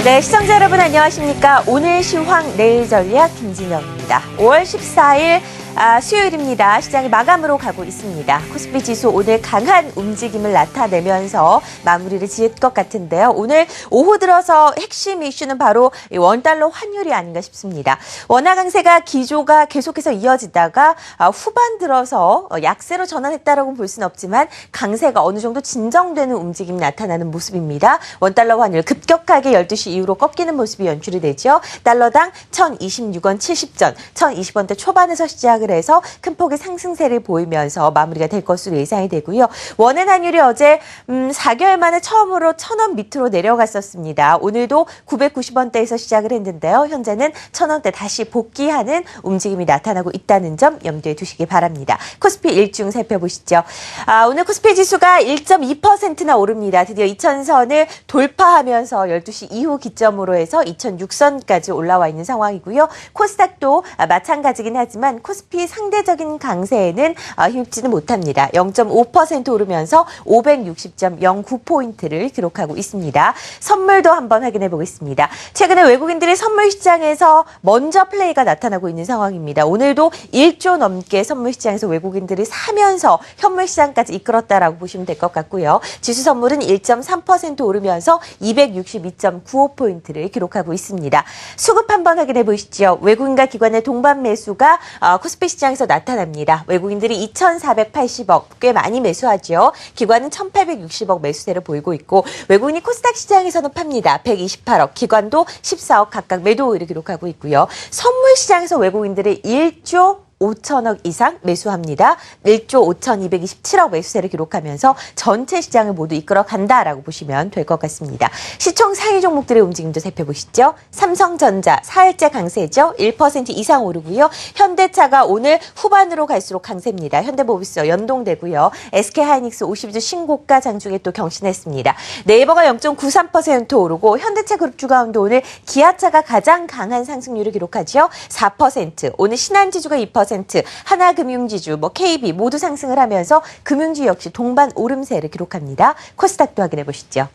네, 시청자 여러분 안녕하십니까? 오늘 시황, 내일 전략 김진영입니다. 5월 14일 수요일입니다. 시장이 마감으로 가고 있습니다. 코스피 지수 오늘 강한 움직임을 나타내면서 마무리를 지을 것 같은데요. 오늘 오후 들어서 핵심 이슈는 바로 원달러 환율이 아닌가 싶습니다. 원화 강세가 기조가 계속해서 이어지다가 후반 들어서 약세로 전환했다라고 볼 수는 없지만 강세가 어느 정도 진정되는 움직임이 나타나는 모습입니다. 원달러 환율 급격하게 12시 이후로 꺾이는 모습이 연출이 되죠. 달러당 1,026원 70전, 1,020원대 초반에서 시작을 해서 큰 폭의 상승세를 보이면서 마무리가 될 것으로 예상이 되고요. 원엔 환율이 어제 4개월 만에 처음으로 1,000원 밑으로 내려갔었습니다. 오늘도 990원대에서 시작을 했는데요. 현재는 1,000원대 다시 복귀하는 움직임이 나타나고 있다는 점 염두에 두시기 바랍니다. 코스피 일중 살펴보시죠. 오늘 코스피 지수가 1.2%나 오릅니다. 드디어 2,000선을 돌파하면서 12시 이후 기점으로 해서 2,006선까지 올라와 있는 상황이고요. 코스닥도 마찬가지긴 하지만 코스피 상대적인 강세에는 힘입지는 못합니다. 0.5% 오르면서 560.09포인트를 기록하고 있습니다. 선물도 한번 확인해 보겠습니다. 최근에 외국인들의 선물 시장에서 먼저 플레이가 나타나고 있는 상황입니다. 오늘도 1조 넘게 선물 시장에서 외국인들이 사면서 현물 시장까지 이끌었다라고 보시면 될 것 같고요. 지수 선물은 1.3% 오르면서 262.95포인트를 기록하고 있습니다. 수급 한번 확인해 보시죠. 외국인과 기관의 동반 매수가 코스피 시장에서 나타납니다. 외국인들이 2,480억, 꽤 많이 매수하죠. 기관은 1,860억 매수세를 보이고 있고 외국인이 코스닥 시장에서는 팝니다. 128억, 기관도 14억 각각 매도를 기록하고 있고요. 선물 시장에서 외국인들이 1조 5천억 이상 매수합니다. 1조 5,227억 매수세를 기록하면서 전체 시장을 모두 이끌어 간다라고 보시면 될 것 같습니다. 시총 상위 종목들의 움직임도 살펴보시죠. 삼성전자 4일째 강세죠. 1% 이상 오르고요. 현대차가 오늘 후반으로 갈수록 강세입니다. 현대모비스와 연동되고요. SK하이닉스 50주 신고가 장중에 또 경신했습니다. 네이버가 0.93% 오르고 현대차 그룹주 가운데 오늘 기아차가 가장 강한 상승률을 기록하죠. 4%. 오늘 신한지주가 2%. 하나금융지주, KB 모두 상승을 하면서 금융주 역시 동반 오름세를 기록합니다. 코스닥도 확인해 보시죠.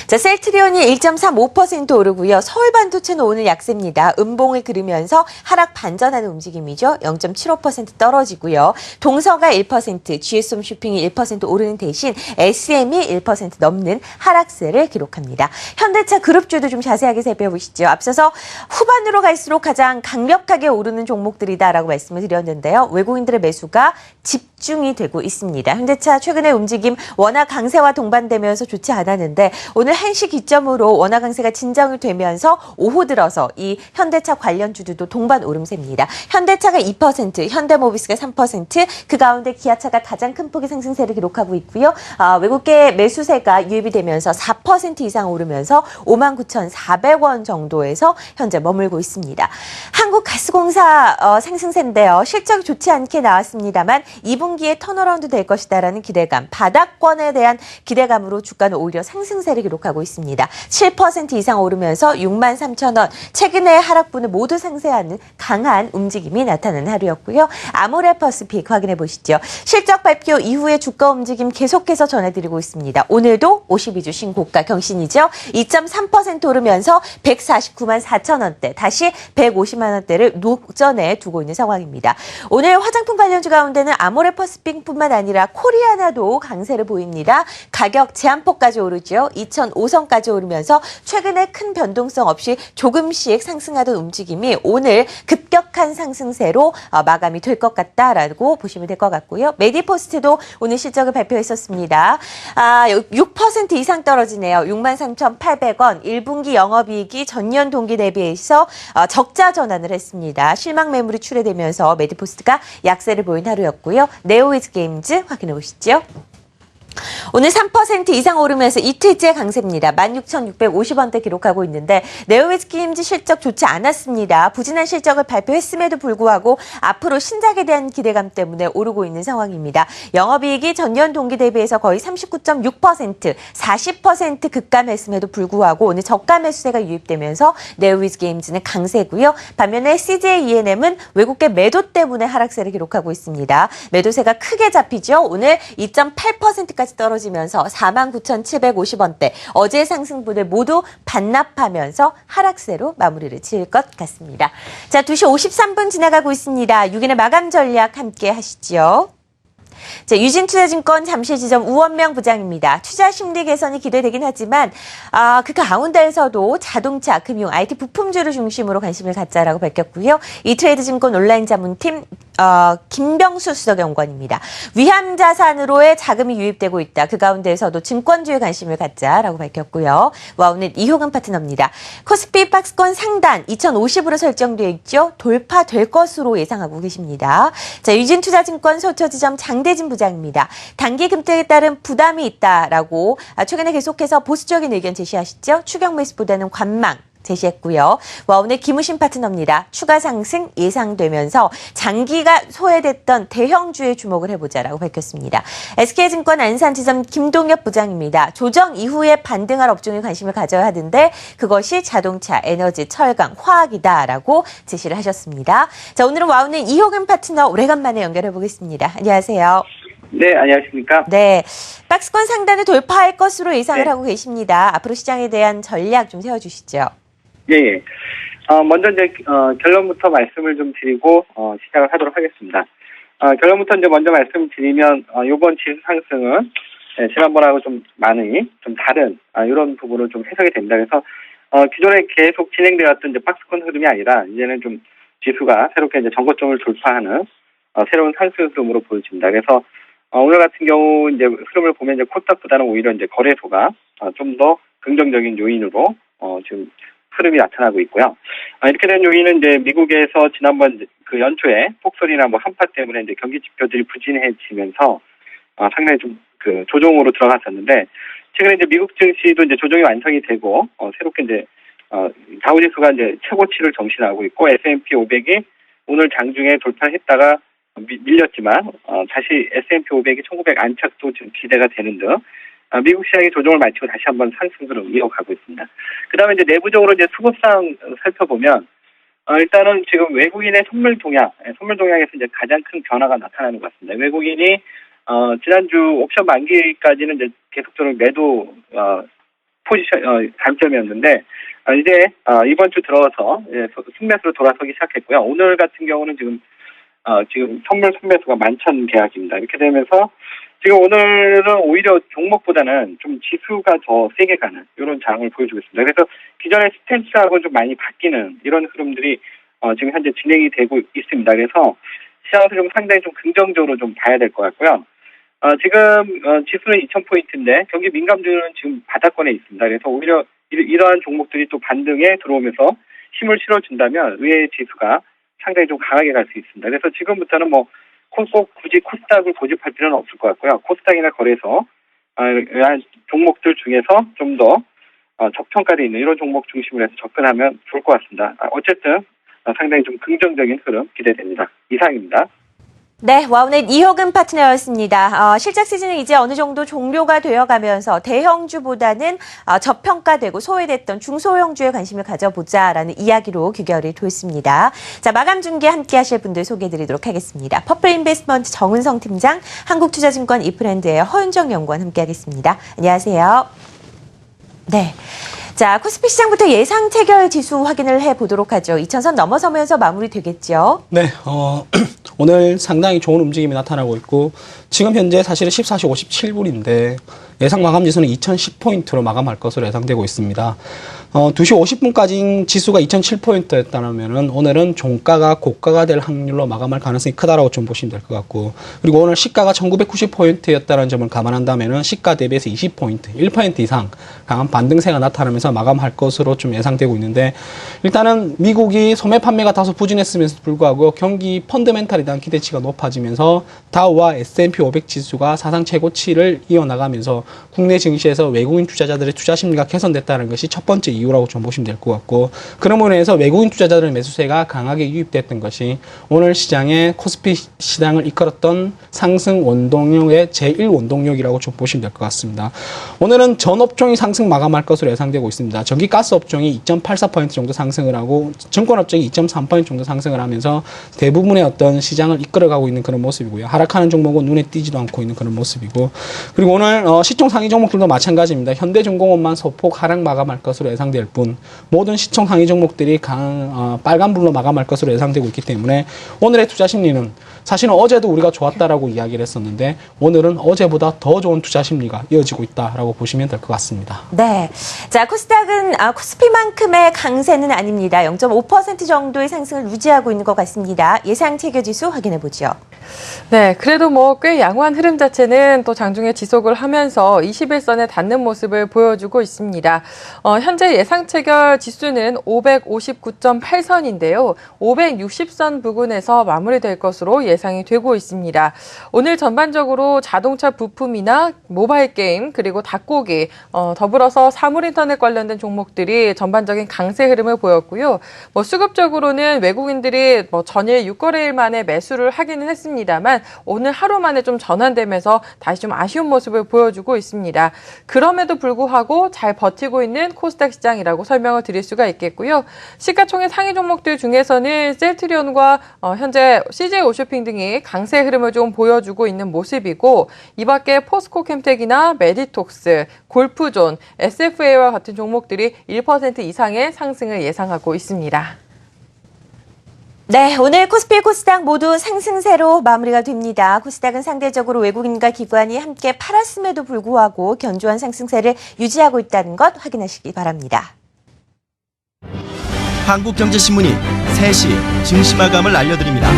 자, 셀트리온이 1.35% 오르고요. 서울반도체는 오늘 약세입니다. 음봉을 그리면서 하락 반전하는 움직임이죠. 0.75% 떨어지고요. 동서가 1%, GS홈쇼핑이 1% 오르는 대신 SM이 1% 넘는 하락세를 기록합니다. 현대차 그룹주도 좀 자세하게 살펴보시죠. 앞서서 후반으로 갈수록 가장 강력하게 오르는 종목들이다라고 말씀을 드렸는데요. 외국인들의 매수가 집중이 되고 있습니다. 현대차 최근의 움직임 원화 강세와 동반되면서 좋지 않았는데 오늘 1시 기점으로 원화 강세가 진정이 되면서 오후 들어서 이 현대차 관련주들도 동반 오름세입니다. 현대차가 2%, 현대모비스가 3%, 그 가운데 기아차가 가장 큰 폭의 상승세를 기록하고 있고요. 외국계 매수세가 유입이 되면서 4% 이상 오르면서 59,400원 정도에서 현재 머물고 있습니다. 한국가스공사 상승세인데요. 실적이 좋지 않게 나왔습니다만 2분기에 턴어라운드 될 것이다라는 기대감, 바닥권에 대한 기대감으로 주가는 오히려 상승세를 기록하고 있습니다. 7% 이상 오르면서 63,000원. 최근의 하락분을 모두 상쇄하는 강한 움직임이 나타나는 하루였고요. 아모레퍼시픽 확인해 보시죠. 실적 발표 이후에 주가 움직임 계속해서 전해드리고 있습니다. 오늘도 52주 신고가 경신이죠. 2.3% 오르면서 149만 4천원대, 다시 150만 원대를 녹전에 두고 있는 상황입니다. 오늘 화장품 관련주 가운데는 아모레퍼시픽뿐만 아니라 코리아나도 강세를 보입니다. 가격 제한폭까지 오르죠. 2,005선까지 오르면서 최근에 큰 변동성 없이 조금씩 상승하던 움직임이 오늘 급격한 상승세로 마감이 될 것 같다라고 보시면 될 것 같고요. 메디포스트도 오늘 실적을 발표했었습니다. 6% 이상 떨어지네요. 63,800원. 1분기 영업이익이 전년 동기 대비해서 적자 전환을 했습니다. 실망 매물이 출회되면서 메디포스트가 약세를 보인 하루였고요. 네오위즈게임즈 확인해 보시죠. 오늘 3% 이상 오르면서 이틀째 강세입니다. 16,650원대 기록하고 있는데 네오위즈게임즈 실적 좋지 않았습니다. 부진한 실적을 발표했음에도 불구하고 앞으로 신작에 대한 기대감 때문에 오르고 있는 상황입니다. 영업이익이 전년 동기 대비해서 거의 39.6%, 40% 급감했음에도 불구하고 오늘 저가 매수세가 유입되면서 네오위즈게임즈는 강세고요. 반면에 CJ E&M은 외국계 매도 때문에 하락세를 기록하고 있습니다. 매도세가 크게 잡히죠. 오늘 2.8%까지 10원대까지 떨어지면서 49,750원대. 어제 상승분을 모두 반납하면서 하락세로 마무리를 지을 것 같습니다. 자, 2시 53분 지나가고 있습니다. 6인의 마감 전략 함께 하시죠. 자, 유진투자증권 잠실지점 우원명 부장입니다. 투자 심리 개선이 기대되긴 하지만 그 가운데에서도 자동차, 금융, IT 부품주를 중심으로 관심을 갖자라고 밝혔고요. 이트레이드증권 온라인 자문팀 김병수 수석연구원입니다. 위험자산으로의 자금이 유입되고 있다. 그 가운데에서도 증권주에 관심을 갖자라고 밝혔고요. 와우는 이효근 파트너입니다. 코스피 박스권 상단 2050으로 설정되어 있죠. 돌파될 것으로 예상하고 계십니다. 자, 유진투자증권 소초지점 장대진 부장입니다. 단기 금택에 따른 부담이 있다라고 최근에 계속해서 보수적인 의견 제시하시죠. 추경 매수보다는 관망 제시했고요. 와운의 김우신 파트너입니다. 추가 상승 예상되면서 장기가 소외됐던 대형주에 주목을 해보자라고 밝혔습니다. SK증권 안산지점 김동엽 부장입니다. 조정 이후에 반등할 업종에 관심을 가져야 하는데 그것이 자동차, 에너지, 철강, 화학이다라고 제시를 하셨습니다. 자, 오늘은 와운의 이효근 파트너 오래간만에 연결해 보겠습니다. 안녕하세요. 네, 안녕하십니까? 네, 박스권 상단을 돌파할 것으로 예상을 네. 하고 계십니다. 앞으로 시장에 대한 전략 좀 세워주시죠. 예, 예. 먼저 이제, 결론부터 말씀을 좀 드리고, 시작을 하도록 하겠습니다. 결론부터 이제 먼저 말씀드리면, 요번 지수 상승은, 지난번하고 좀 많이, 좀 다른, 이런 부분으로 좀 해석이 됩니다. 그래서, 기존에 계속 진행되었던 이제 박스권 흐름이 아니라, 이제는 좀 지수가 새롭게 이제 전고점을 돌파하는, 새로운 상승 흐름으로 보여집니다. 그래서, 오늘 같은 경우 이제 흐름을 보면 이제 코스닥보다는 오히려 이제 거래소가, 좀 더 긍정적인 요인으로, 지금, 흐름이 나타나고 있고요. 이렇게 된 요인은 이제 미국에서 지난번 그 연초에 폭설이나 뭐 한파 때문에 이제 경기 지표들이 부진해지면서 상당히 좀 그 조정으로 들어갔었는데 최근에 이제 미국 증시도 이제 조정이 완성이 되고 새롭게 이제 다우지수가 이제 최고치를 정신하고 있고 S&P 500이 오늘 장중에 돌파했다가 밀렸지만 다시 S&P 500이 1900 안착도 지금 기대가 되는 등 미국 시장이 조정을 마치고 다시 한번 상승 흐름 이어가고 있습니다. 그 다음에 이제 내부적으로 이제 수급상 살펴보면, 일단은 지금 외국인의 선물 동향에서 이제 가장 큰 변화가 나타나는 것 같습니다. 외국인이, 지난주 옵션 만기까지는 이제 계속적으로 매도, 관점이었는데, 이제, 이번 주 들어서, 순매수로 돌아서기 시작했고요. 오늘 같은 경우는 지금 선물 순매수가 11,000 계약입니다. 이렇게 되면서, 지금 오늘은 오히려 종목보다는 좀 지수가 더 세게 가는 이런 장을 보여주고 있습니다. 그래서 기존의 스탠스하고는 좀 많이 바뀌는 이런 흐름들이 지금 현재 진행이 되고 있습니다. 그래서 시장에서 좀 상당히 좀 긍정적으로 좀 봐야 될 것 같고요. 지금 지수는 2,000포인트인데 경기 민감주는 지금 바닥권에 있습니다. 그래서 오히려 이러한 종목들이 또 반등에 들어오면서 힘을 실어준다면 의외의 지수가 상당히 좀 강하게 갈 수 있습니다. 그래서 지금부터는 뭐 꼭 굳이 코스닥을 고집할 필요는 없을 것 같고요. 코스닥이나 거래소 종목들 중에서 좀 더 저평가되어 있는 이런 종목 중심으로 해서 접근하면 좋을 것 같습니다. 어쨌든 상당히 좀 긍정적인 흐름 기대됩니다. 이상입니다. 네, 와우넷 이효근 파트너였습니다. 실적 시즌은 이제 어느 정도 종료가 되어가면서 대형주보다는 저평가되고 소외됐던 중소형주에 관심을 가져보자라는 이야기로 귀결이 됐습니다. 자, 마감 중계 함께 하실 분들 소개해드리도록 하겠습니다. 퍼플인베스트먼트 정은성 팀장, 한국투자증권 이프랜드의 허윤정 연구원 함께하겠습니다. 안녕하세요. 네. 자, 코스피 시장부터 예상 체결 지수 확인을 해보도록 하죠. 2,000선 넘어서면서 마무리되겠죠? 네, 오늘 상당히 좋은 움직임이 나타나고 있고 지금 현재 사실은 14시 57분인데 예상 마감 지수는 2010포인트로 마감할 것으로 예상되고 있습니다. 2시 50분까지 지수가 2007포인트였다면 오늘은 종가가 고가가 될 확률로 마감할 가능성이 크다라고 좀 보시면 될 것 같고 그리고 오늘 시가가 1990포인트였다는 점을 감안한다면 시가 대비해서 20포인트, 1% 이상 강한 반등세가 나타나면서 마감할 것으로 좀 예상되고 있는데 일단은 미국이 소매 판매가 다소 부진했음에도 불구하고 경기 펀더멘탈에 대한 기대치가 높아지면서 다우와 S&P 500 지수가 사상 최고치를 이어나가면서 있고요. 국내 증시에서 외국인 투자자들의 투자 심리가 개선됐다는 것이 첫 번째 이유라고 좀 보시면 될 것 같고, 그러므로 인해서 외국인 투자자들의 매수세가 강하게 유입됐던 것이 오늘 시장의 코스피 시장을 이끌었던 상승 원동력의 제1원동력이라고 좀 보시면 될 것 같습니다. 오늘은 전 업종이 상승 마감할 것으로 예상되고 있습니다. 전기 가스 업종이 2.84% 정도 상승을 하고 증권 업종이 2.3% 정도 상승을 하면서 대부분의 어떤 시장을 이끌어가고 있는 그런 모습이고요. 하락하는 종목은 눈에 띄지도 않고 있는 그런 모습이고, 그리고 오늘 시총 상위 종목들도 마찬가지입니다. 현대중공업만 소폭 하락 마감할 것으로 예상될 뿐 모든 시총 상위 종목들이 빨간불로 마감할 것으로 예상되고 있기 때문에 오늘의 투자 심리는 사실은 어제도 우리가 좋았다라고 이야기를 했었는데 오늘은 어제보다 더 좋은 투자 심리가 이어지고 있다라고 보시면 될 것 같습니다. 네. 자, 코스닥은 코스피만큼의 강세는 아닙니다. 0.5% 정도의 상승을 유지하고 있는 것 같습니다. 예상 체결지수 확인해 보죠. 네, 그래도 뭐 꽤 양호한 흐름 자체는 또 장중에 지속을 하면서 21선에 닿는 모습을 보여주고 있습니다. 현재 예상 체결 지수는 559.8선인데요. 560선 부근에서 마무리될 것으로 예상이 되고 있습니다. 오늘 전반적으로 자동차 부품이나 모바일 게임 그리고 닭고기 더불어서 사물인터넷 관련된 종목들이 전반적인 강세 흐름을 보였고요. 수급적으로는 외국인들이 전일 6거래일 만에 매수를 하기는 했습니다만 오늘 하루 만에 좀 전환되면서 다시 좀 아쉬운 모습을 보여주고 있습니다. 그럼에도 불구하고 잘 버티고 있는 코스닥 시장이라고 설명을 드릴 수가 있겠고요. 시가총액 상위 종목들 중에서는 셀트리온과 현재 CJ 오쇼핑 등이 강세 흐름을 좀 보여주고 있는 모습이고, 이 밖에 포스코 캠텍이나 메디톡스, 골프존, SFA와 같은 종목들이 1% 이상의 상승을 예상하고 있습니다. 네, 오늘 코스피, 코스닥 모두 상승세로 마무리가 됩니다. 코스닥은 상대적으로 외국인과 기관이 함께 팔았음에도 불구하고 견조한 상승세를 유지하고 있다는 것 확인하시기 바랍니다. 한국경제신문이 3시 증시 마감을 알려드립니다.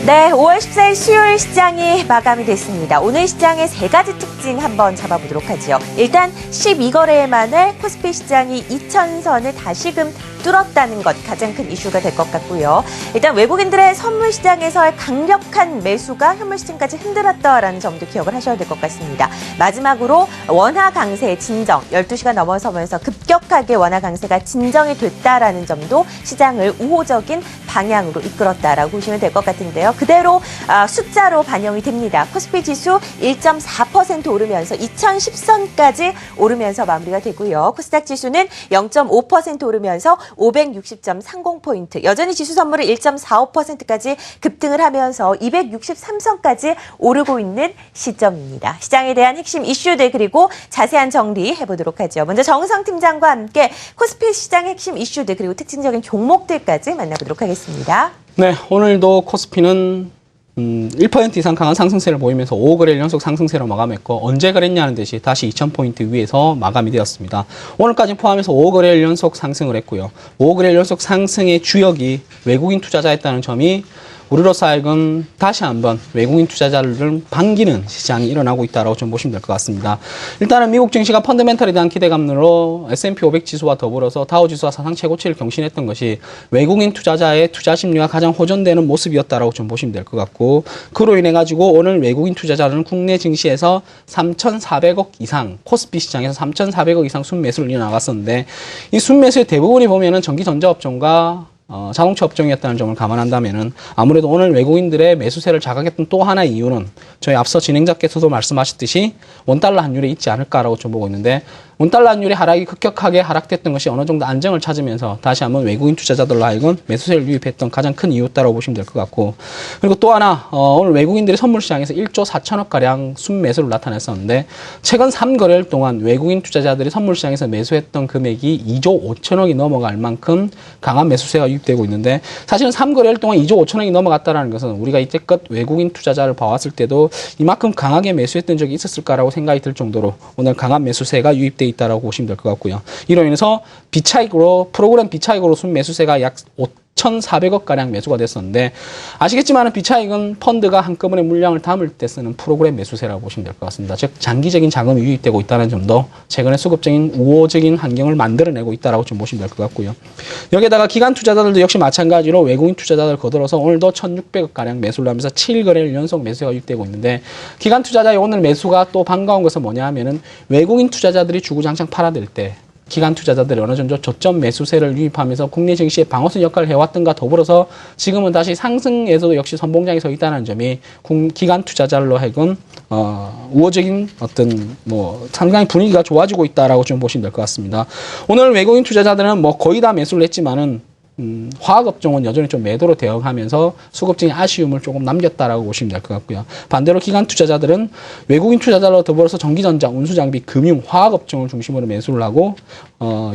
네, 5월 14일 수요일 시장이 마감이 됐습니다. 오늘 시장의 세 가지 특징 한번 잡아보도록 하죠. 일단 12거래일 만에 코스피 시장이 2,000선을 다시금 뚫었다는 것 가장 큰 이슈가 될 것 같고요. 일단 외국인들의 선물 시장에서의 강력한 매수가 현물 시장까지 흔들었다라는 점도 기억을 하셔야 될 것 같습니다. 마지막으로 원화 강세의 진정, 12시가 넘어서면서 급격하게 원화 강세가 진정이 됐다라는 점도 시장을 우호적인 방향으로 이끌었다라고 보시면 될 것 같은데요. 그대로 숫자로 반영이 됩니다. 코스피 지수 1.4% 오르면서 2010선까지 오르면서 마무리가 되고요. 코스닥 지수는 0.5% 오르면서 560.30포인트. 여전히 지수 선물은 1.45%까지 급등을 하면서 263선까지 오르고 있는 시점입니다. 시장에 대한 핵심 이슈들 그리고 자세한 정리해보도록 하죠. 먼저 정우성 팀장과 함께 코스피 시장의 핵심 이슈들 그리고 특징적인 종목들까지 만나보도록 하겠습니다. 네, 오늘도 코스피는 1% 이상 강한 상승세를 보이면서 5거래일 연속 상승세로 마감했고, 언제 그랬냐는 듯이 다시 2,000포인트 위에서 마감이 되었습니다. 오늘까지 포함해서 5거래일 연속 상승을 했고요. 5거래일 연속 상승의 주역이 외국인 투자자였다는 점이 우리로서 하여금 다시 한번 외국인 투자자를 반기는 시장이 일어나고 있다고 좀 보시면 될 것 같습니다. 일단은 미국 증시가 펀더멘털에 대한 기대감으로 S&P 500 지수와 더불어서 다우 지수와 사상 최고치를 경신했던 것이 외국인 투자자의 투자 심리가 가장 호전되는 모습이었다고 좀 보시면 될 것 같고, 그로 인해 가지고 오늘 외국인 투자자는 국내 증시에서 3,400억 이상, 코스피 시장에서 3,400억 이상 순매수를 이어나갔었는데, 이 순매수의 대부분이 보면은 전기 전자업종과 자동차 업종이었다는 점을 감안한다면은 아무래도 오늘 외국인들의 매수세를 자극했던 또 하나의 이유는 저희 앞서 진행자께서도 말씀하셨듯이 원달러 환율에 있지 않을까라고 좀 보고 있는데, 원달러 환율의 하락이 급격하게 하락됐던 것이 어느 정도 안정을 찾으면서 다시 한번 외국인 투자자들로 하여금 매수세를 유입했던 가장 큰 이유다라고 보시면 될 것 같고, 그리고 또 하나 오늘 외국인들이 선물 시장에서 1조 4천억 가량 순매수를 나타냈었는데, 최근 3거래일 동안 외국인 투자자들이 선물 시장에서 매수했던 금액이 2조 5천억이 넘어갈 만큼 강한 매수세가 유입되고 있는데, 사실은 3거래일 동안 2조 5천억이 넘어갔다는 것은 우리가 이때껏 외국인 투자자를 봐왔을 때도 이만큼 강하게 매수했던 적이 있었을까라고 생각이 들 정도로 오늘 강한 매수세가 유입되어 있다라고 보시면 될 것 같고요. 이로 인해서 비차익으로 프로그램 비차익으로 순매수세가 약 1,400억 가량 매수가 됐었는데 아시겠지만 비차익은 펀드가 한꺼번에 물량을 담을 때 쓰는 프로그램 매수세라고 보시면 될 것 같습니다. 즉 장기적인 자금이 유입되고 있다는 점도 최근에 수급적인 우호적인 환경을 만들어내고 있다라고 좀 보시면 될 것 같고요. 여기에다가 기관 투자자들도 역시 마찬가지로 외국인 투자자들 거들어서 오늘도 1,600억 가량 매수를 하면서 7거래일 연속 매수가 유입되고 있는데 기관 투자자의 오늘 매수가 또 반가운 것은 뭐냐 하면은 외국인 투자자들이 주구장창 팔아댈 때 기관 투자자들이 어느 정도 저점 매수세를 유입하면서 국내 증시의 방어선 역할을 해왔던가 더불어서 지금은 다시 상승에서도 역시 선봉장에 서 있다는 점이 기관 투자자로 하여금 우호적인 어떤 상당히 분위기가 좋아지고 있다라고 좀 보시면 될 것 같습니다. 오늘 외국인 투자자들은 거의 다 매수를 했지만은 화학업종은 여전히 좀 매도로 대응하면서 수급적인 아쉬움을 조금 남겼다라고 보시면 될 것 같고요. 반대로 기관 투자자들은 외국인 투자자로 더불어서 전기전자, 운수장비, 금융, 화학업종을 중심으로 매수를 하고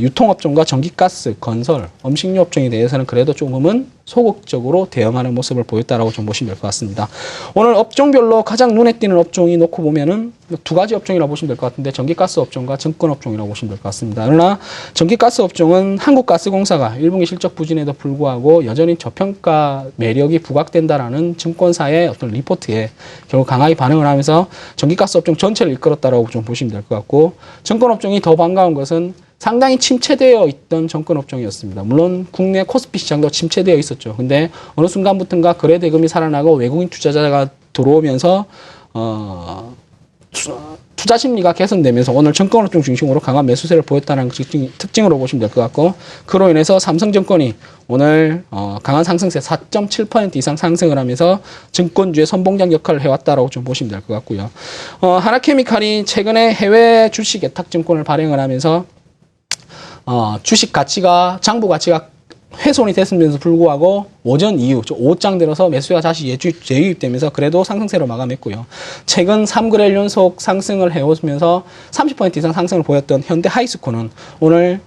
유통업종과 전기가스, 건설, 음식료 업종에 대해서는 그래도 조금은 소극적으로 대응하는 모습을 보였다라고 좀 보시면 될 것 같습니다. 오늘 업종별로 가장 눈에 띄는 업종이 놓고 보면은 두 가지 업종이라고 보시면 될 것 같은데 전기가스 업종과 증권 업종이라고 보시면 될 것 같습니다. 그러나 전기가스 업종은 한국가스공사가 1분기 실적 부진에도 불구하고 여전히 저평가 매력이 부각된다라는 증권사의 어떤 리포트에 결국 강하게 반응을 하면서 전기가스 업종 전체를 이끌었다라고 좀 보시면 될 것 같고 증권 업종이 더 반가운 것은 상당히 침체되어 있던 정권 업종이었습니다. 물론 국내 코스피 시장도 침체되어 있었죠. 근데 어느 순간부터인가 거래 대금이 살아나고 외국인 투자자가 들어오면서 투자 심리가 개선되면서 오늘 정권 업종 중심으로 강한 매수세를 보였다는 특징으로 보시면 될 것 같고 그로 인해서 삼성증권이 오늘 강한 상승세 4.7% 이상 상승을 하면서 증권주의 선봉장 역할을 해왔다라고 좀 보시면 될 것 같고요. 하나케미칼이 최근에 해외 주식 예탁증권을 발행을 하면서 주식 가치가 장부 가치가 훼손이 됐음에도 불구하고 오전 이후 5장 들어서 매수가 다시 재유입되면서 그래도 상승세로 마감했고요. 최근 3거래일 연속 상승을 해오면서 30% 이상 상승을 보였던 현대 하이스코는 오늘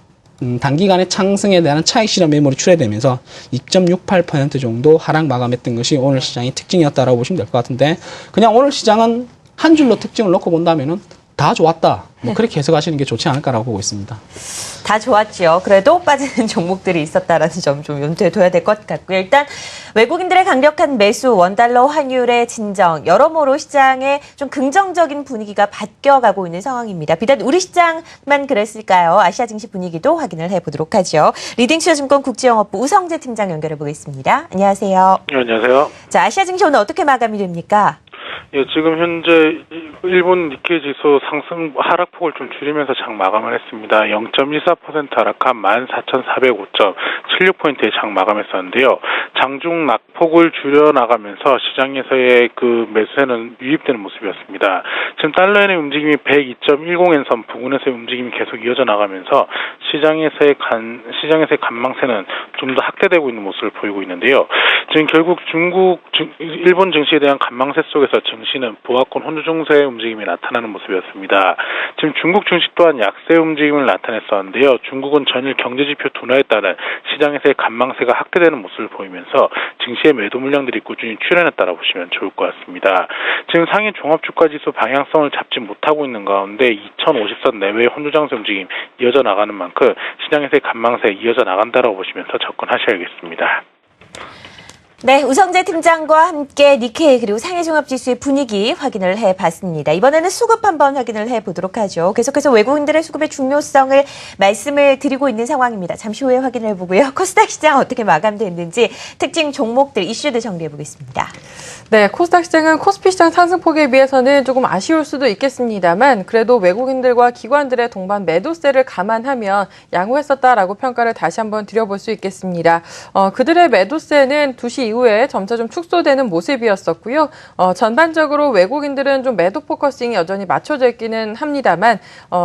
단기간에 상승에 대한 차익 실현 매물이 출회되면서 2.68% 정도 하락 마감했던 것이 오늘 시장의 특징이었다라고 보시면 될 것 같은데 그냥 오늘 시장은 한 줄로 특징을 놓고 본다면은 다 좋았다. 그렇게 해석하시는 게 좋지 않을까라고 보고 있습니다. 다 좋았죠. 그래도 빠지는 종목들이 있었다라는 점 좀 염두에 둬야 될 것 같고요. 일단 외국인들의 강력한 매수, 원달러 환율의 진정, 여러모로 시장에 좀 긍정적인 분위기가 바뀌어가고 있는 상황입니다. 비단 우리 시장만 그랬을까요? 아시아 증시 분위기도 확인을 해보도록 하죠. 리딩투자증권 국제영업부 우성재 팀장 연결해 보겠습니다. 안녕하세요. 네, 안녕하세요. 자, 아시아 증시 오늘 어떻게 마감이 됩니까? 예, 지금 현재 일본 니케이 지수 상승 하락폭을 좀 줄이면서 장 마감을 했습니다. 0.14% 하락한 14,405.76포인트의 장 마감했었는데요. 장중 낙폭을 줄여나가면서 시장에서의 그 매수세는 유입되는 모습이었습니다. 지금 달러엔의 움직임이 102.10엔선 부근에서의 움직임이 계속 이어져 나가면서 시장에서의 관망세는 좀 더 확대되고 있는 모습을 보이고 있는데요. 지금 결국 일본 증시에 대한 관망세 속에서 증시는 보합권 혼조 증세의 움직임이 나타나는 모습이었습니다. 지금 중국 증시 또한 약세 움직임을 나타냈었는데요. 중국은 전일 경제지표 둔화에 따른 시장에서의 관망세가 확대되는 모습을 보이면서 증시의 매도 물량들이 꾸준히 출현했다고 보시면 좋을 것 같습니다. 지금 상해 종합주가지수 방향성을 잡지 못하고 있는 가운데 2050선 내외의 혼조 장세 움직임 이어져 나가는 만큼 시장에서의 관망세 이어져 나간다고 보시면서 접근하셔야겠습니다. 네, 우성재 팀장과 함께 니케이 그리고 상해종합지수의 분위기 확인을 해봤습니다. 이번에는 수급 한번 확인을 해보도록 하죠. 계속해서 외국인들의 수급의 중요성을 말씀을 드리고 있는 상황입니다. 잠시 후에 확인을 해보고요. 코스닥 시장 어떻게 마감됐는지 특징 종목들, 이슈들 정리해보겠습니다. 네, 코스닥 시장은 코스피 시장 상승폭에 비해서는 조금 아쉬울 수도 있겠습니다만 그래도 외국인들과 기관들의 동반 매도세를 감안하면 양호했었다라고 평가를 다시 한번 드려볼 수 있겠습니다. 그들의 매도세는 2시 이후에 점차 좀 축소되는 모습이었었고요. 전반적으로 외국인들은 좀 매도 포커싱이 여전히 맞춰져 있기는 합니다만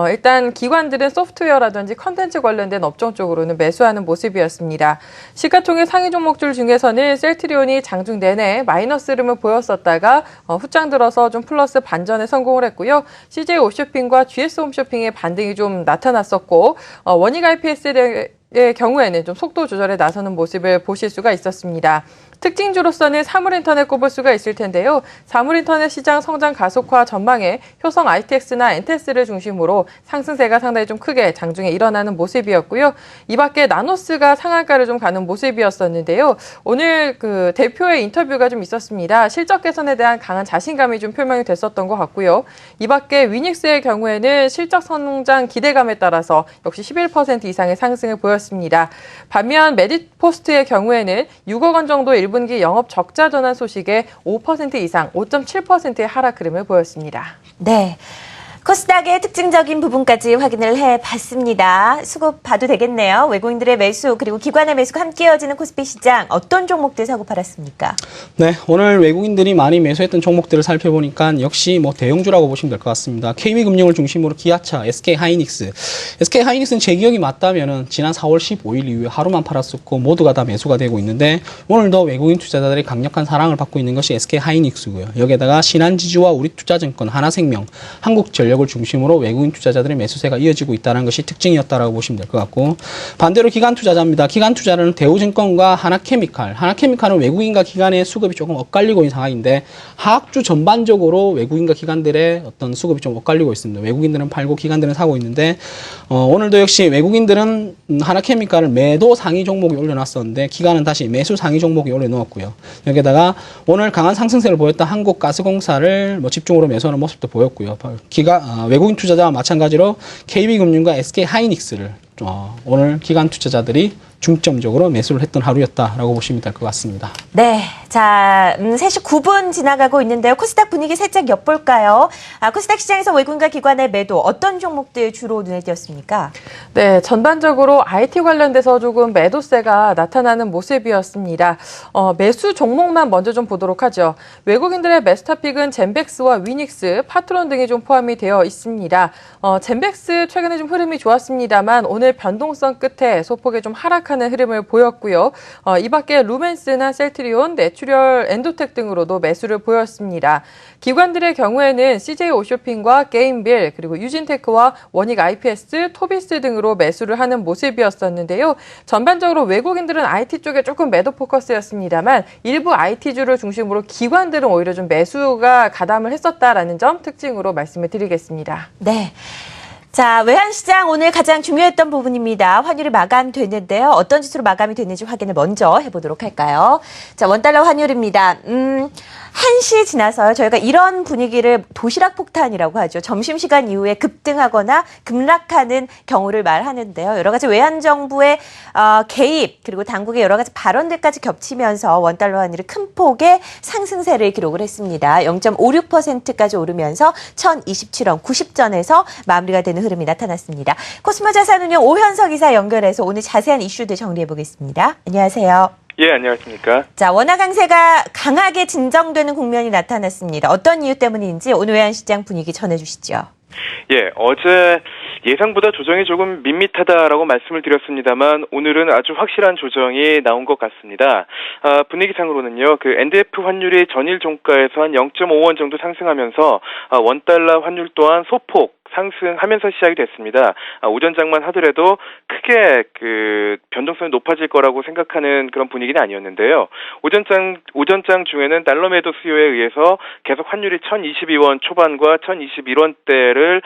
일단 기관들은 소프트웨어라든지 컨텐츠 관련된 업종 쪽으로는 매수하는 모습이었습니다. 시가총액 상위 종목들 중에서는 셀트리온이 장중 내내 마이너스 흐름을 보였었다가 후장 들어서 좀 플러스 반전에 성공을 했고요. CJ 옵쇼핑과 GS 홈쇼핑의 반등이 좀 나타났었고 원익 IPS의 경우에는 좀 속도 조절에 나서는 모습을 보실 수가 있었습니다. 특징주로서는 사물인터넷 꼽을 수가 있을 텐데요. 사물인터넷 시장 성장 가속화 전망에 효성 ITX나 엔테스를 중심으로 상승세가 상당히 좀 크게 장중에 일어나는 모습이었고요. 이 밖에 나노스가 상한가를 좀 가는 모습이었었는데요. 오늘 그 대표의 인터뷰가 좀 있었습니다. 실적 개선에 대한 강한 자신감이 좀 표명이 됐었던 것 같고요. 이 밖에 위닉스의 경우에는 실적 성장 기대감에 따라서 역시 11% 이상의 상승을 보였습니다. 반면 메디포스트의 경우에는 6억 원 정도 1분기 영업 적자 전환 소식에 5% 이상, 5.7%의 하락 흐름을 보였습니다. 네. 코스닥의 특징적인 부분까지 확인을 해봤습니다. 수급 봐도 되겠네요. 외국인들의 매수 그리고 기관의 매수가 함께 이어지는 코스피 시장 어떤 종목들 사고 팔았습니까? 네, 오늘 외국인들이 많이 매수했던 종목들을 살펴보니까 역시 뭐 대형주라고 보시면 될 것 같습니다. KB금융을 중심으로 기아차, SK하이닉스. SK하이닉스는 제 기억이 맞다면은 지난 4월 15일 이후에 하루만 팔았었고 모두가 다 매수가 되고 있는데 오늘도 외국인 투자자들이 강력한 사랑을 받고 있는 것이 SK하이닉스고요. 여기에다가 신한지주와 우리투자증권, 하나생명, 한국전력을 중심으로 외국인 투자자들의 매수세가 이어지고 있다는 것이 특징이었다라고 보시면 될 것 같고 반대로 기관 투자자입니다. 기관 투자는 대우증권과 하나케미칼. 하나케미칼은 외국인과 기관의 수급이 조금 엇갈리고 있는 상황인데 하학주 전반적으로 외국인과 기관들의 어떤 수급이 좀 엇갈리고 있습니다. 외국인들은 팔고 기관들은 사고 있는데 오늘도 역시 외국인들은 하나케미칼을 매도 상위 종목에 올려놨었는데 기관은 다시 매수 상위 종목에 올려놓았고요. 여기에다가 오늘 강한 상승세를 보였던 한국가스공사를 뭐 집중으로 매수하는 모습도 보였고요. 외국인 투자자와 마찬가지로 KB금융과 SK하이닉스를 오늘 기관 투자자들이 중점적으로 매수를 했던 하루였다라고 보시면 될 것 같습니다. 네, 자 3시 9분 지나가고 있는데요. 코스닥 분위기 살짝 엿볼까요? 코스닥 시장에서 외국인과 기관의 매도 어떤 종목들 주로 눈에 띄었습니까? 네, 전반적으로 IT 관련돼서 조금 매도세가 나타나는 모습이었습니다. 매수 종목만 먼저 좀 보도록 하죠. 외국인들의 매수 타픽은 젠백스와 위닉스, 파트론 등이 좀 포함이 되어 있습니다. 젠백스 최근에 좀 흐름이 좋았습니다만 오늘 변동성 끝에 소폭의 좀 하락하는 흐름을 보였고요. 이 밖에 루멘스나 셀트리온, 내추럴, 엔도텍 등으로도 매수를 보였습니다. 기관들의 경우에는 CJ 오쇼핑과 게임빌, 그리고 유진테크와 원익 IPS, 토비스 등으로 매수를 하는 모습이었었는데요. 전반적으로 외국인들은 IT 쪽에 조금 매도 포커스였습니다만 일부 IT주를 중심으로 기관들은 오히려 좀 매수가 가담을 했었다라는 점 특징으로 말씀을 드리겠습니다. 네. 자, 외환시장 오늘 가장 중요했던 부분입니다. 환율이 마감됐는데요. 어떤 지수로 마감이 됐는지 확인을 먼저 해보도록 할까요? 자, 원달러 환율입니다. 1시 지나서요. 저희가 이런 분위기를 도시락 폭탄이라고 하죠. 점심시간 이후에 급등하거나 급락하는 경우를 말하는데요. 여러 가지 외환정부의 개입 그리고 당국의 여러 가지 발언들까지 겹치면서 원달러 환율이 큰 폭의 상승세를 기록을 했습니다. 0.56%까지 오르면서 1,027원 90전에서 마무리가 되는 흐름이 나타났습니다. 코스모 자산운용 오현석 이사 연결해서 오늘 자세한 이슈들 정리해 보겠습니다. 안녕하세요. 예, 안녕하십니까. 자, 원화 강세가 강하게 진정되는 국면이 나타났습니다. 어떤 이유 때문인지 오늘 외환시장 분위기 전해주시죠. 예, 어제 예상보다 조정이 조금 밋밋하다라고 말씀을 드렸습니다만 오늘은 아주 확실한 조정이 나온 것 같습니다. 분위기상으로는요, 그 NDF 환율이 전일 종가에서 한 0.5원 정도 상승하면서 원달러 환율 또한 소폭 상승하면서 시작이 됐습니다. 오전장만 하더라도 크게 그 변동성이 높아질 거라고 생각하는 그런 분위기는 아니었는데요. 오전장 중에는 달러 매도 수요에 의해서 계속 환율이 1,022원 초반과 1,021원대를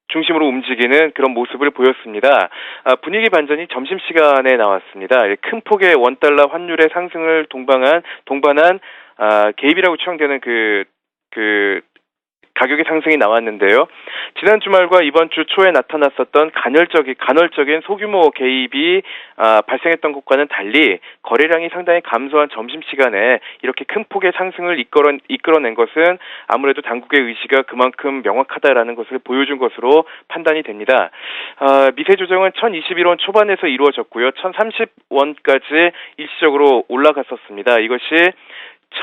중심으로 움직이는 그런 모습을 보였습니다. 분위기 반전이 점심시간에 나왔습니다. 큰 폭의 원달러 환율의 상승을 동반한 개입이라고 추정되는 가격의 상승이 나왔는데요. 지난 주말과 이번 주 초에 나타났었던 간헐적인 소규모 개입이 발생했던 것과는 달리 거래량이 상당히 감소한 점심시간에 이렇게 큰 폭의 상승을 이끌어낸 것은 아무래도 당국의 의지가 그만큼 명확하다라는 것을 보여준 것으로 판단이 됩니다. 미세 조정은 1,021원 초반에서 이루어졌고요. 1,030원까지 일시적으로 올라갔었습니다. 이것이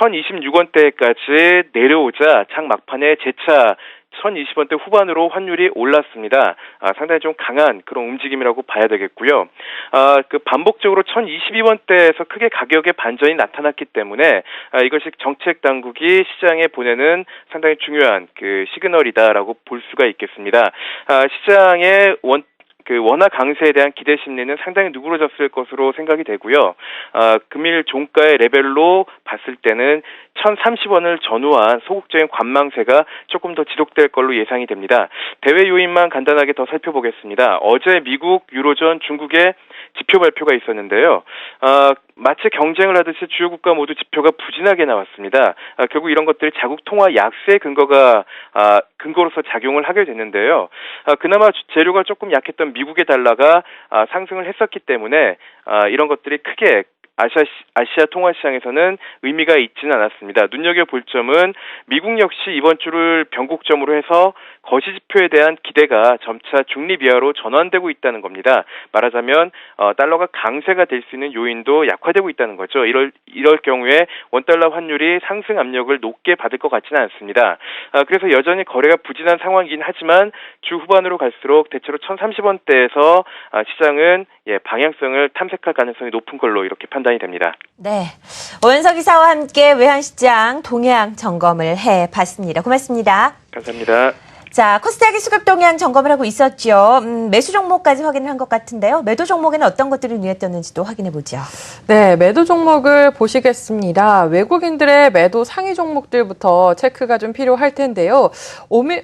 1,026원대까지 내려오자 장 막판에 재차 1,020원대 후반으로 환율이 올랐습니다. 상당히 좀 강한 그런 움직임이라고 봐야 되겠고요. 반복적으로 1,022원대에서 크게 가격의 반전이 나타났기 때문에 이것이 정책 당국이 시장에 보내는 상당히 중요한 그 시그널이다라고 볼 수가 있겠습니다. 시장의 그 원화 강세에 대한 기대 심리는 상당히 누그러졌을 것으로 생각이 되고요. 금일 종가의 레벨로 봤을 때는 1,030원을 전후한 소극적인 관망세가 조금 더 지속될 걸로 예상이 됩니다. 대외 요인만 간단하게 더 살펴보겠습니다. 어제 미국, 유로존, 중국의 지표 발표가 있었는데요. 마치 경쟁을 하듯이 주요 국가 모두 지표가 부진하게 나왔습니다. 결국 이런 것들이 자국 통화 약세 근거로서 작용을 하게 됐는데요. 그나마 재료가 조금 약했던 미국의 달러가 상승을 했었기 때문에 이런 것들이 크게 아시아 통화 시장에서는 의미가 있지는 않았습니다. 눈여겨볼 점은 미국 역시 이번 주를 변곡점으로 해서 거시 지표에 대한 기대가 점차 중립 이하로 전환되고 있다는 겁니다. 말하자면 달러가 강세가 될 수 있는 요인도 약화되고 있다는 거죠. 이럴 경우에 원달러 환율이 상승 압력을 높게 받을 것 같지는 않습니다. 그래서 여전히 거래가 부진한 상황이긴 하지만 주 후반으로 갈수록 대체로 1,030원대에서 시장은 방향성을 탐색할 가능성이 높은 걸로 이렇게 판단이 됩니다. 네, 오현석 기사와 함께 외환시장 동향 점검을 해봤습니다. 고맙습니다. 감사합니다. 자, 코스닥의 수급 동향 점검을 하고 있었죠. 매수 종목까지 확인을 한 것 같은데요. 매도 종목에는 어떤 것들이 눈에 띄었는지도 확인해 보죠. 네, 매도 종목을 보시겠습니다. 외국인들의 매도 상위 종목들부터 체크가 좀 필요할 텐데요. 오늘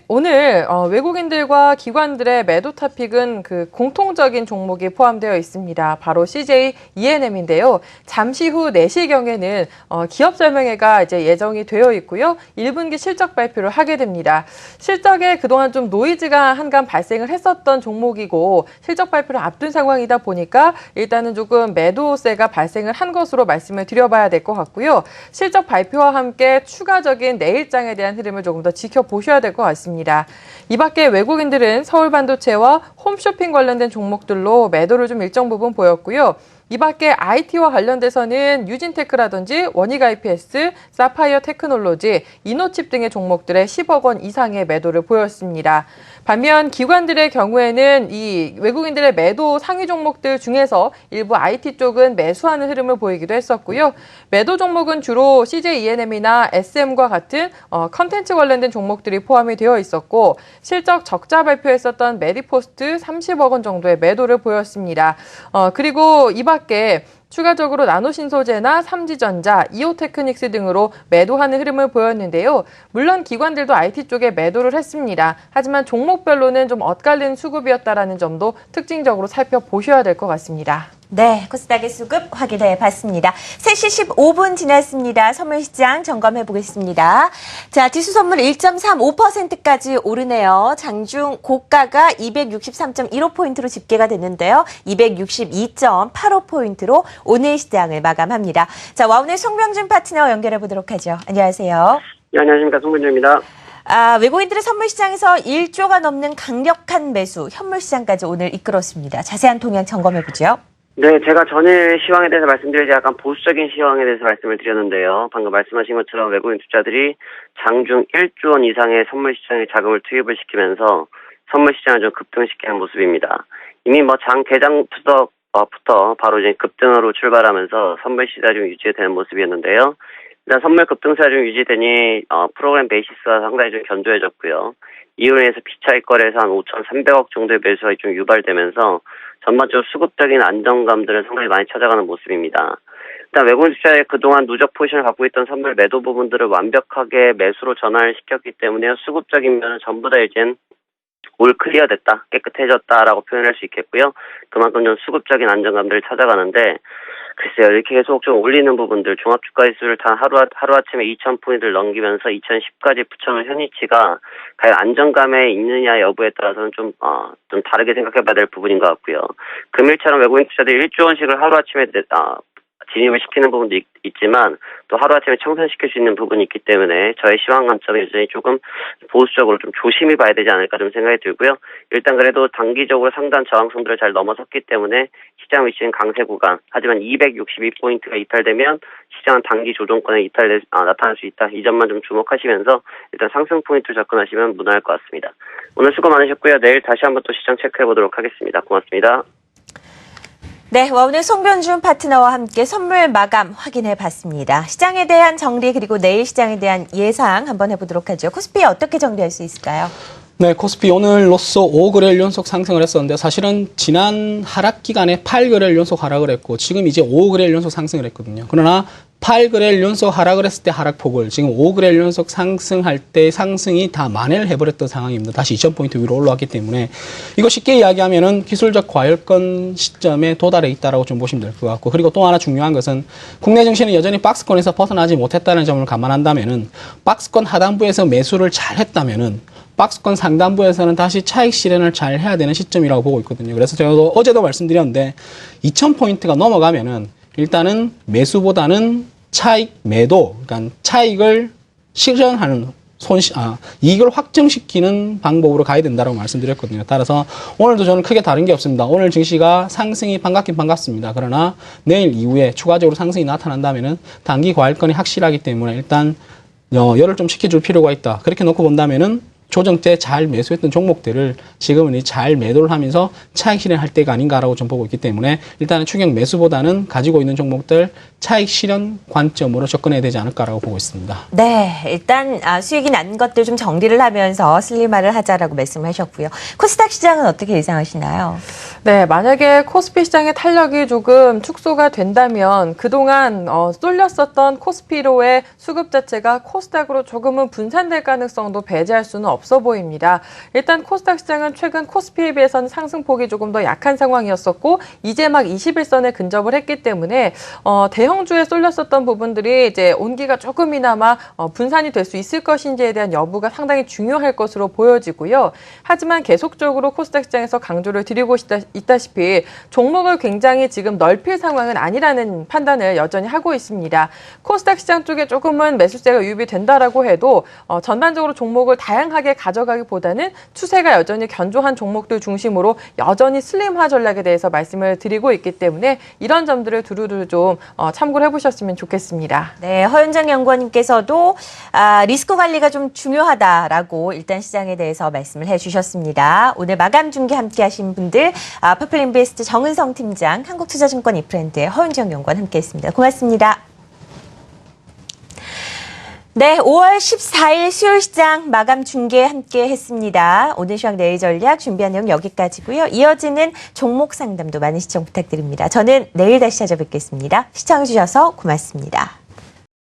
외국인들과 기관들의 매도 토픽은 그 공통적인 종목이 포함되어 있습니다. 바로 CJ ENM인데요. 잠시 후 4시경에는 기업 설명회가 이제 예정이 되어 있고요. 1분기 실적 발표를 하게 됩니다. 실적에 그동안 좀 노이즈가 한간 발생을 했었던 종목이고 실적 발표를 앞둔 상황이다 보니까 일단은 조금 매도세가 발생을 한 것으로 말씀을 드려봐야 될 것 같고요. 실적 발표와 함께 추가적인 내일장에 대한 흐름을 조금 더 지켜보셔야 될 것 같습니다. 이 밖에 외국인들은 서울반도체와 홈쇼핑 관련된 종목들로 매도를 좀 일정 부분 보였고요. 이 밖에 IT와 관련돼서는 유진테크라든지 원익IPS, 사파이어 테크놀로지, 이노칩 등의 종목들의 10억 원 이상의 매도를 보였습니다. 반면 기관들의 경우에는 이 외국인들의 매도 상위 종목들 중에서 일부 IT 쪽은 매수하는 흐름을 보이기도 했었고요. 매도 종목은 주로 CJ ENM이나 SM과 같은 컨텐츠 관련된 종목들이 포함이 되어 있었고 실적 적자 발표했었던 메디포스트 30억 원 정도의 매도를 보였습니다. 그리고 이 밖에 추가적으로 나노신소재나 삼지전자, 이오테크닉스 등으로 매도하는 흐름을 보였는데요. 물론 기관들도 IT 쪽에 매도를 했습니다. 하지만 종목별로는 좀 엇갈린 수급이었다라는 점도 특징적으로 살펴보셔야 될 것 같습니다. 네, 코스닥의 수급 확인해 봤습니다. 3시 15분 지났습니다. 선물시장 점검해 보겠습니다. 자, 지수 선물 1.35%까지 오르네요. 장중 고가가 263.15포인트로 집계가 됐는데요. 262.85포인트로 오늘 시장을 마감합니다. 자, 와운의 송병준 파트너 연결해 보도록 하죠. 안녕하세요. 네, 안녕하십니까. 송병준입니다. 외국인들의 선물시장에서 1조가 넘는 강력한 매수, 현물시장까지 오늘 이끌었습니다. 자세한 동향 점검해 보죠. 네, 제가 전일 시황에 대해서 말씀드리지 약간 보수적인 시황에 대해서 말씀을 드렸는데요. 방금 말씀하신 것처럼 외국인 투자들이 장중 1조 원 이상의 선물시장에 자금을 투입을 시키면서 선물시장을 좀 급등시키는 모습입니다. 이미 장 개장부터 바로 이제 급등으로 출발하면서 선물시장이 좀 유지되는 모습이었는데요. 일단 선물 급등세가 좀 유지되니 프로그램 베이시스가 상당히 좀 견조해졌고요. 이로 인해서 비차익 거래에서 한 5,300억 정도의 매수가 좀 유발되면서 전반적으로 수급적인 안정감들을 상당히 많이 찾아가는 모습입니다. 일단 외국인 투자에 그동안 누적 포지션을 갖고 있던 선물 매도 부분들을 완벽하게 매수로 전환을 시켰기 때문에 수급적인 면은 전부 다 이젠 올 클리어됐다, 깨끗해졌다라고 표현할 수 있겠고요. 그만큼 좀 수급적인 안정감들을 찾아가는데 글쎄요, 이렇게 계속 좀 올리는 부분들, 종합주가지수를 단 하루아침에 2,000포인트를 넘기면서 2,010까지 붙여놓은 현위치가 과연 안정감에 있느냐 여부에 따라서는 좀 다르게 생각해봐야 될 부분인 것 같고요. 금일처럼 외국인 투자들이 1조 원씩을 하루아침에 진입을 시키는 부분도 있지만 또 하루아침에 청산시킬 수 있는 부분이 있기 때문에 저의 시황 관점에 여전히 조금 보수적으로 좀 조심히 봐야 되지 않을까 좀 생각이 들고요. 일단 그래도 단기적으로 상단 저항선들을 잘 넘어섰기 때문에 시장 위치는 강세 구간, 하지만 262포인트가 이탈되면 시장은 단기 조정권에 나타날 수 있다. 이 점만 좀 주목하시면서 일단 상승 포인트 접근하시면 무난할 것 같습니다. 오늘 수고 많으셨고요. 내일 다시 한번 또 시장 체크해 보도록 하겠습니다. 고맙습니다. 네, 오늘 송병준 파트너와 함께 선물 마감 확인해 봤습니다. 시장에 대한 정리 그리고 내일 시장에 대한 예상 한번 해보도록 하죠. 코스피 어떻게 정리할 수 있을까요? 네, 코스피 오늘로써 5거래일 연속 상승을 했었는데 사실은 지난 하락 기간에 8거래일 연속 하락을 했고 지금 이제 5거래일 연속 상승을 했거든요. 그러나 8거래일 연속 하락을 했을 때 하락폭을 지금 5거래일 연속 상승할 때 상승이 다 만회를 해버렸던 상황입니다. 다시 2000포인트 위로 올라왔기 때문에 이거 쉽게 이야기하면은 기술적 과열권 시점에 도달해 있다라고 좀 보시면 될 것 같고, 그리고 또 하나 중요한 것은 국내 증시는 여전히 박스권에서 벗어나지 못했다는 점을 감안한다면은 박스권 하단부에서 매수를 잘 했다면은 박스권 상단부에서는 다시 차익 실현을 잘 해야 되는 시점이라고 보고 있거든요. 그래서 제가 어제도 말씀드렸는데 2000포인트가 넘어가면은 일단은 매수보다는 차익 매도, 그러니까 차익을 실현하는 이익을 확정시키는 방법으로 가야 된다고 말씀드렸거든요. 따라서 오늘도 저는 크게 다른 게 없습니다. 오늘 증시가 상승이 반갑긴 반갑습니다. 그러나 내일 이후에 추가적으로 상승이 나타난다면은 단기 과열권이 확실하기 때문에 일단 열을 좀 식혀줄 필요가 있다. 그렇게 놓고 본다면은 조정 때 잘 매수했던 종목들을 지금은 잘 매도를 하면서 차익 실현할 때가 아닌가라고 좀 보고 있기 때문에 일단은 추경 매수보다는 가지고 있는 종목들 차익 실현 관점으로 접근해야 되지 않을까라고 보고 있습니다. 네, 일단 수익이 난 것들 좀 정리를 하면서 슬림화를 하자라고 말씀하셨고요. 코스닥 시장은 어떻게 예상하시나요? 네, 만약에 코스피 시장의 탄력이 조금 축소가 된다면 그동안 쏠렸었던 코스피로의 수급 자체가 코스닥으로 조금은 분산될 가능성도 배제할 수는 없어 보입니다. 일단 코스닥 시장은 최근 코스피에 비해서는 상승폭이 조금 더 약한 상황이었었고 이제 막 21선에 근접을 했기 때문에 대형주에 쏠렸었던 부분들이 이제 온기가 조금이나마 분산이 될 수 있을 것인지에 대한 여부가 상당히 중요할 것으로 보여지고요. 하지만 계속적으로 코스닥 시장에서 강조를 드리고 있다시피 종목을 굉장히 지금 넓힐 상황은 아니라는 판단을 여전히 하고 있습니다. 코스닥 시장 쪽에 조금은 매수세가 유입이 된다라고 해도 전반적으로 종목을 다양하게 가져가기보다는 추세가 여전히 견조한 종목들 중심으로 여전히 슬림화 전략에 대해서 말씀을 드리고 있기 때문에 이런 점들을 두루두루 좀 참고를 해보셨으면 좋겠습니다. 네, 허윤정 연구원님께서도 리스크 관리가 좀 중요하다라고 일단 시장에 대해서 말씀을 해주셨습니다. 오늘 마감 중계 함께하신 분들 퍼플인베스트 정은성 팀장, 한국투자증권 이프랜드의 허윤정 연구원 함께했습니다. 고맙습니다. 네, 5월 14일 수요일 시장 마감 중계 함께 했습니다. 오늘 시황 내일 전략 준비한 내용 여기까지고요. 이어지는 종목 상담도 많은 시청 부탁드립니다. 저는 내일 다시 찾아뵙겠습니다. 시청해주셔서 고맙습니다.